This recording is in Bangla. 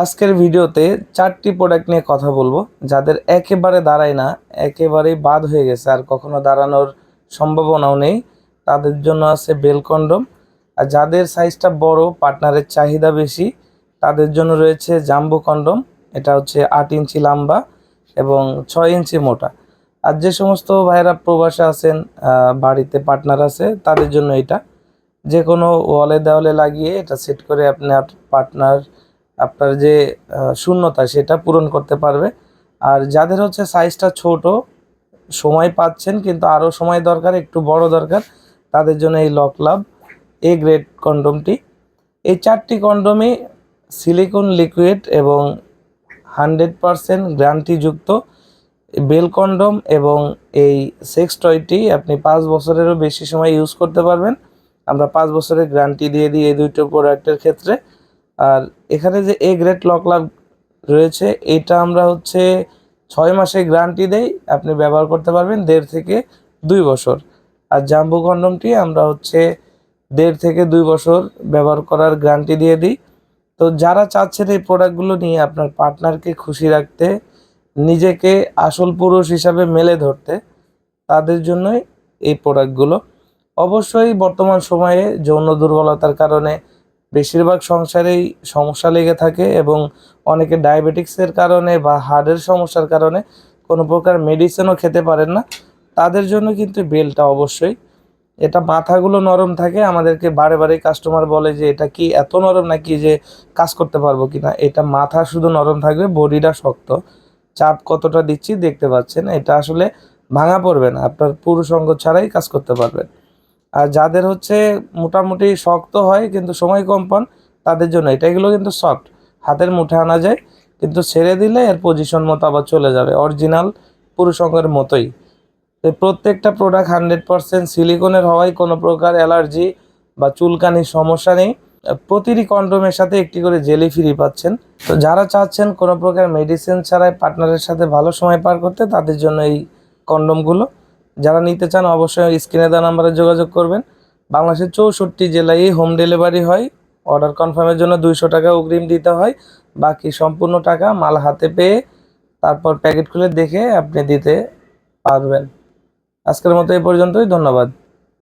আজকের ভিডিওতে 4টি প্রোডাক্ট নিয়ে কথা বলবো যাদের একেবারে দাঁড়ায় না, একেবারেই বাদ হয়ে গেছে, আর কখনো দাঁড়ানোর সম্ভাবনাও নেই। তাদের জন্য আছে বেল কন্ডম। আর যাদের সাইজটা বড়, পার্টনারের চাহিদা বেশি, তাদের জন্য রয়েছে জাম্বো কন্ডম। এটা হচ্ছে 8 ইঞ্চি লম্বা এবং 6 ইঞ্চি মোটা। আর যে সমস্ত ভাইরা প্রবাসে আছেন, বাড়িতে পার্টনার আছে, তাদের জন্য এটা যে কোনো ওয়ালে দেওয়ালে লাগিয়ে এটা সেট করে আপনার পার্টনার আপনার যে শূন্যতা সেটা পূরণ করতে পারবে। আর যাদের হচ্ছে সাইজটা ছোট, সময় পাচ্ছেন কিন্তু আরও সময় দরকার, একটু বড় দরকার, তাদের জন্য এই লক লাভ এ গ্রেড কন্ডমটি। এই 4টি কন্ডমই সিলিকন লিকুইড এবং 100% গ্যারান্টিযুক্ত বেল কন্ডম। এবং এই সেক্স টয়টি আপনি 5 বছরেরও বেশি সময় ইউজ করতে পারবেন। আমরা 5 বছরের গ্যারান্টি দিয়ে দিই এই দুটো প্রোডাক্টের ক্ষেত্রে। আর এখানে যে এ গ্রেড লক লাভ রয়েছে, এটা আমরা হচ্ছে 6 মাসের গ্যারান্টি দেই, আপনি ব্যবহার করতে পারবেন 1.5 থেকে 2 বছর। আর জাম্বো কন্ডমটি আমরা হচ্ছে 1.5 থেকে 2 বছর ব্যবহার করার গ্যারান্টি দিয়ে দিই। তো যারা চাচ্ছেন এই প্রোডাক্টগুলো নিয়ে আপনার পার্টনারকে খুশি রাখতে, নিজেকে আসল পুরুষ হিসাবে মেলে ধরতে, তাদের জন্যই এই প্রোডাক্টগুলো। অবশ্যই বর্তমান সময়ে যৌন দুর্বলতার কারণে বেশিরভাগ সংসারেই সমস্যা লেগে থাকে এবং অনেকে ডায়াবেটিক্সের কারণে বা হার্টের সমস্যার কারণে কোনো প্রকার মেডিসিনও খেতে পারেন না। তাদের জন্য কিন্তু বেলটা অবশ্যই। এটা মাথাগুলো নরম থাকে, আমাদেরকে বারে বারে কাস্টমার বলে যে এটা কি এত নরম নাকি যে কাজ করতে পারবো কি না। এটা মাথা শুধু নরম থাকবে, বডিটা শক্ত। চাপ কতটা দিচ্ছি দেখতে পাচ্ছেন, এটা আসলে ভাঙা পড়বে না, আপনার পুরুষ অঙ্গ ছাড়াই কাজ করতে পারবেন। আর যাদের হচ্ছে মোটামুটি শক্ত হয় কিন্তু সময় কম পান, তাদের জন্য এগুলো কিন্তু সফট, হাতের মুঠে আনা যায়, কিন্তু ছেড়ে দিলে এর পজিশন মতো আবার চলে যাবে, অরিজিনাল পুরুষ অঙ্গের মতোই। এই প্রত্যেকটা প্রোডাক্ট 100% সিলিকনের হওয়ায় কোনো প্রকার অ্যালার্জি বা চুলকানির সমস্যা নেই। প্রতিটি কন্ডোমের সাথে একটি করে জেলি ফ্রি পাচ্ছেন। তো যারা চাচ্ছেন কোনো প্রকার মেডিসিন ছাড়াই পার্টনারের সাথে ভালো সময় পার করতে, তাদের জন্য এই কন্ডোমগুলো। যারা নিতে চান অবশ্যই স্ক্রিনে দেওয়া নাম্বারে যোগাযোগ করবেন। বাংলাদেশের 64 জেলায় হোম ডেলিভারি হয়। অর্ডার কনফার্মের জন্য 200 টাকা অগ্রিম দিতে হয়, বাকি সম্পূর্ণ টাকা মাল হাতে পেয়ে তারপর প্যাকেট খুলে দেখে আপনি দিতে পারবেন। আজকের মতো এই পর্যন্তই, ধন্যবাদ।